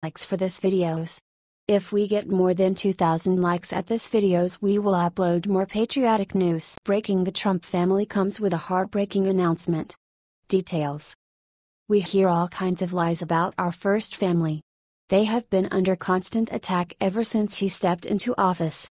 likes for this videos. If we get more than 2,000 likes at this videos, we will upload more patriotic news. Breaking: the Trump family comes with a heartbreaking announcement. Details. We hear all kinds of lies about our first family. They have been under constant attack ever since he stepped into office.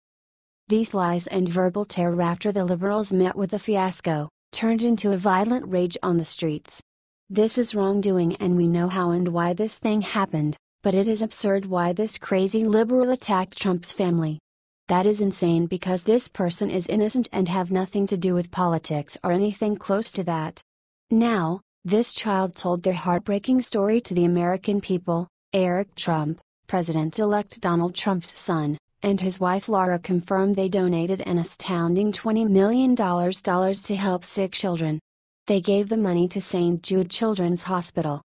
These lies and verbal terror after the liberals met with a fiasco, turned into a violent rage on the streets. This is wrongdoing, and we know how and why this thing happened, but it is absurd why this crazy liberal attacked Trump's family. That is insane because this person is innocent and have nothing to do with politics or anything close to that. Now, this child told their heartbreaking story to the American people. Eric Trump, President-elect Donald Trump's son, and his wife Laura confirmed they donated an astounding $20 million to help sick children. They gave the money to St. Jude Children's Hospital,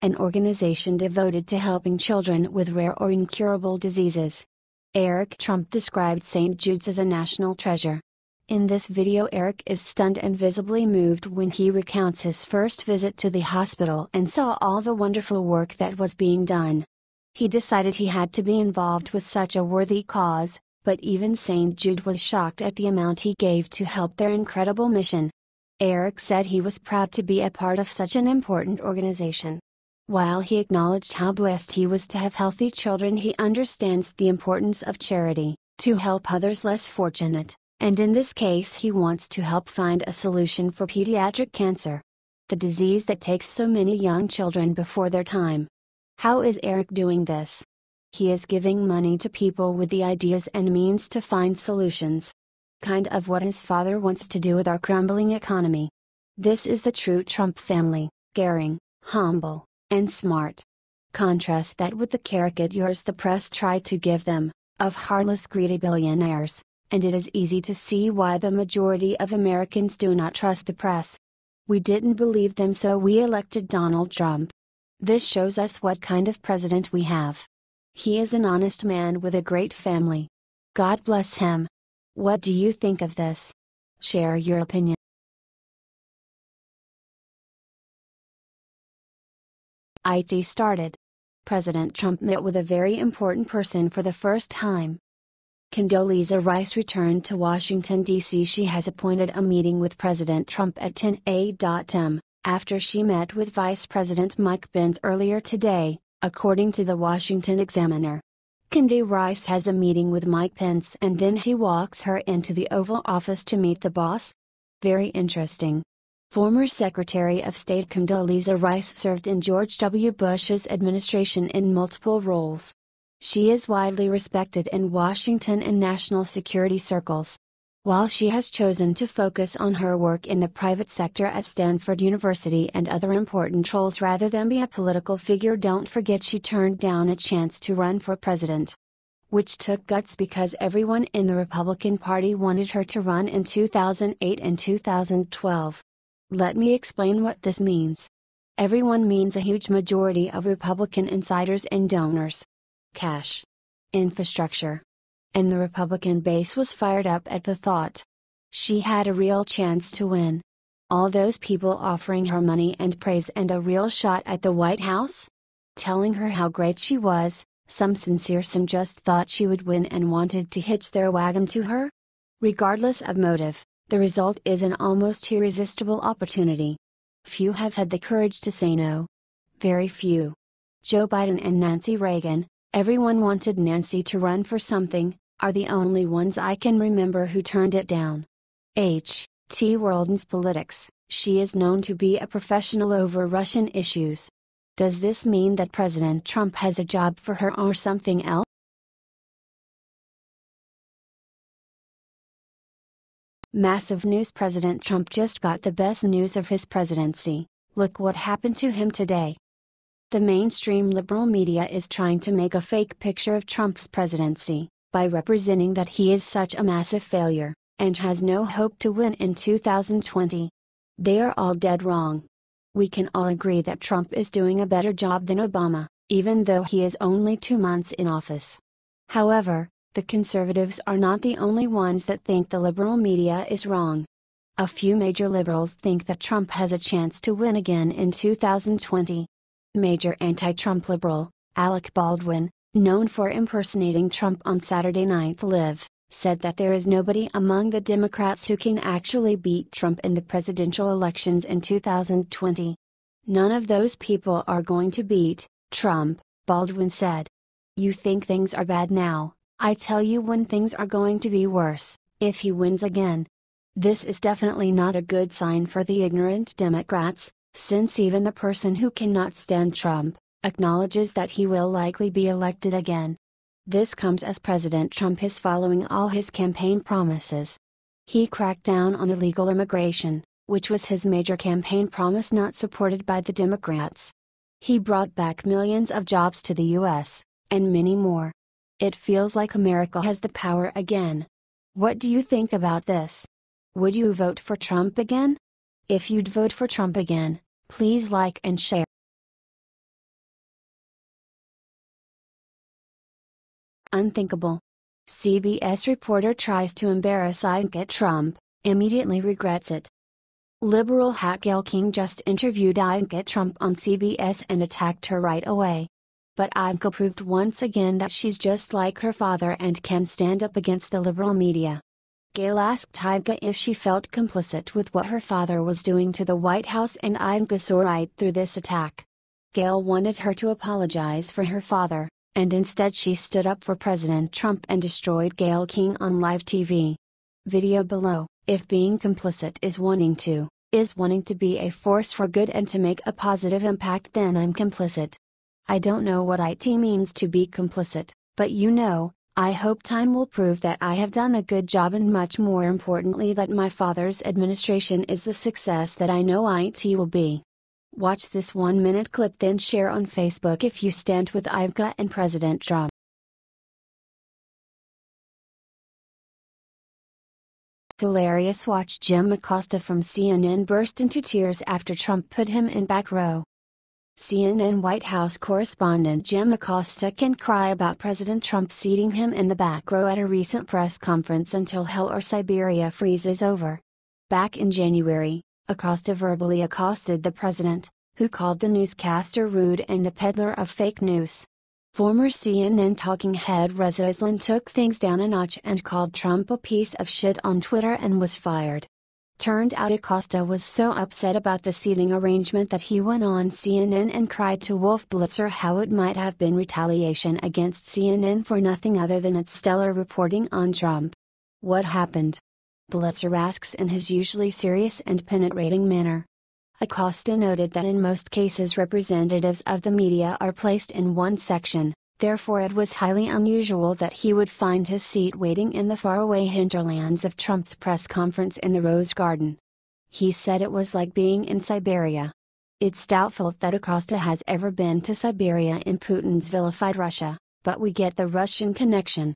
an organization devoted to helping children with rare or incurable diseases. Eric Trump described St. Jude's as a national treasure. In this video, Eric is stunned and visibly moved when he recounts his first visit to the hospital and saw all the wonderful work that was being done. He decided he had to be involved with such a worthy cause, but even St. Jude was shocked at the amount he gave to help their incredible mission. Eric said he was proud to be a part of such an important organization. While he acknowledged how blessed he was to have healthy children, he understands the importance of charity, to help others less fortunate, and in this case he wants to help find a solution for pediatric cancer, the disease that takes so many young children before their time. How is Eric doing this? He is giving money to people with the ideas and means to find solutions. Kind of what his father wants to do with our crumbling economy. This is the true Trump family, caring, humble, and smart. Contrast that with the caricatures the press tried to give them, of heartless greedy billionaires, and it is easy to see why the majority of Americans do not trust the press. We didn't believe them, so we elected Donald Trump. This shows us what kind of president we have. He is an honest man with a great family. God bless him. What do you think of this? Share your opinion. IT started. President Trump met with a very important person for the first time. Condoleezza Rice returned to Washington, D.C. She has appointed a meeting with President Trump at 10 a.m. after she met with Vice President Mike Pence earlier today, according to the Washington Examiner. Condoleezza Rice has a meeting with Mike Pence and then he walks her into the Oval Office to meet the boss? Very interesting. Former Secretary of State Condoleezza Rice served in George W. Bush's administration in multiple roles. She is widely respected in Washington and national security circles. While she has chosen to focus on her work in the private sector at Stanford University and other important roles rather than be a political figure, don't forget she turned down a chance to run for president. Which took guts because everyone in the Republican Party wanted her to run in 2008 and 2012. Let me explain what this means. Everyone means a huge majority of Republican insiders and donors. Cash. Infrastructure. And the Republican base was fired up at the thought. She had a real chance to win. All those people offering her money and praise and a real shot at the White House? Telling her how great she was, some sincere, some just thought she would win and wanted to hitch their wagon to her? Regardless of motive, the result is an almost irresistible opportunity. Few have had the courage to say no. Very few. Joe Biden and Nancy Reagan, everyone wanted Nancy to run for something, are the only ones I can remember who turned it down. H.T. World's politics, she is known to be a professional over Russian issues. Does this mean that President Trump has a job for her or something else? Massive news: President Trump just got the best news of his presidency. Look what happened to him today. The mainstream liberal media is trying to make a fake picture of Trump's presidency, by representing that he is such a massive failure, and has no hope to win in 2020. They are all dead wrong. We can all agree that Trump is doing a better job than Obama, even though he is only 2 months in office. However, the conservatives are not the only ones that think the liberal media is wrong. A few major liberals think that Trump has a chance to win again in 2020. Major anti-Trump liberal, Alec Baldwin, known for impersonating Trump on Saturday Night Live, said that there is nobody among the Democrats who can actually beat Trump in the presidential elections in 2020. None of those people are going to beat Trump, Baldwin said. You think things are bad now, I tell you when things are going to be worse, if he wins again. This is definitely not a good sign for the ignorant Democrats, since even the person who cannot stand Trump acknowledges that he will likely be elected again. This comes as President Trump is following all his campaign promises. He cracked down on illegal immigration, which was his major campaign promise not supported by the Democrats. He brought back millions of jobs to the U.S., and many more. It feels like America has the power again. What do you think about this? Would you vote for Trump again? If you'd vote for Trump again, please like and share. Unthinkable. CBS reporter tries to embarrass Ivanka Trump, immediately regrets it. Liberal hack Gayle King just interviewed Ivanka Trump on CBS and attacked her right away. But Ivanka proved once again that she's just like her father and can stand up against the liberal media. Gayle asked Ivanka if she felt complicit with what her father was doing to the White House, and Ivanka saw right through this attack. Gayle wanted her to apologize for her father, and instead she stood up for President Trump and destroyed Gayle King on live TV. Video below. If being complicit is wanting to be a force for good and to make a positive impact, then I'm complicit. I don't know what it means to be complicit, but I hope time will prove that I have done a good job, and much more importantly that my father's administration is the success that I know it will be. Watch this 1-minute clip, then share on Facebook if you stand with Ivanka and President Trump. Hilarious. Watch Jim Acosta from CNN burst into tears after Trump put him in back row. CNN White House correspondent Jim Acosta can cry about President Trump seating him in the back row at a recent press conference until hell or Siberia freezes over. Back in January, Acosta verbally accosted the president, who called the newscaster rude and a peddler of fake news. Former CNN talking head Reza Islan took things down a notch and called Trump a piece of shit on Twitter and was fired. Turned out Acosta was so upset about the seating arrangement that he went on CNN and cried to Wolf Blitzer how it might have been retaliation against CNN for nothing other than its stellar reporting on Trump. What happened? Blitzer asks in his usually serious and penetrating manner. Acosta noted that in most cases representatives of the media are placed in one section, therefore it was highly unusual that he would find his seat waiting in the faraway hinterlands of Trump's press conference in the Rose Garden. He said it was like being in Siberia. It's doubtful that Acosta has ever been to Siberia in Putin's vilified Russia, but we get the Russian connection.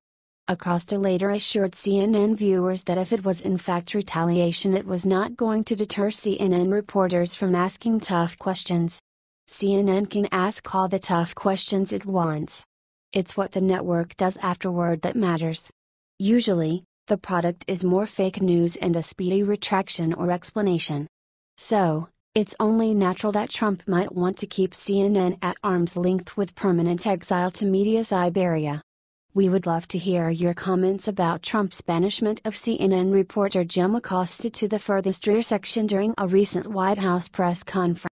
Acosta later assured CNN viewers that if it was in fact retaliation, it was not going to deter CNN reporters from asking tough questions. CNN can ask all the tough questions it wants. It's what the network does afterward that matters. Usually, the product is more fake news and a speedy retraction or explanation. So, it's only natural that Trump might want to keep CNN at arm's length with permanent exile to media Siberia. We would love to hear your comments about Trump's banishment of CNN reporter Jim Acosta to the furthest rear section during a recent White House press conference.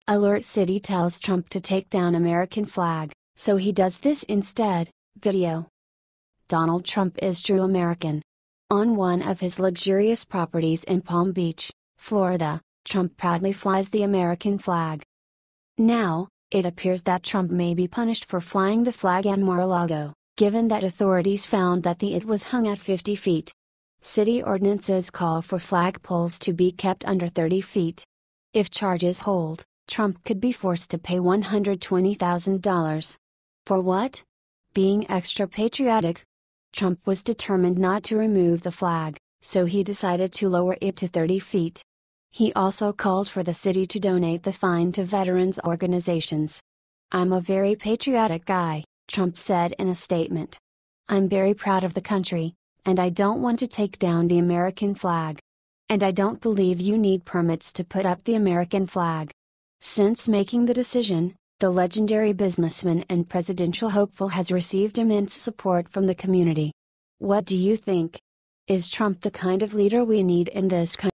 Alert City tells Trump to take down American flag, so he does this instead. Video. Donald Trump is true American. On one of his luxurious properties in Palm Beach, Florida, Trump proudly flies the American flag. Now, it appears that Trump may be punished for flying the flag at Mar-a-Lago, given that authorities found that it was hung at 50 feet. City ordinances call for flagpoles to be kept under 30 feet. If charges hold, Trump could be forced to pay $120,000. For what? Being extra patriotic? Trump was determined not to remove the flag, so he decided to lower it to 30 feet. He also called for the city to donate the fine to veterans organizations. "I'm a very patriotic guy," Trump said in a statement. "I'm very proud of the country, and I don't want to take down the American flag. And I don't believe you need permits to put up the American flag. Since making the decision, the legendary businessman and presidential hopeful has received immense support from the community. What do you think? Is Trump the kind of leader we need in this country?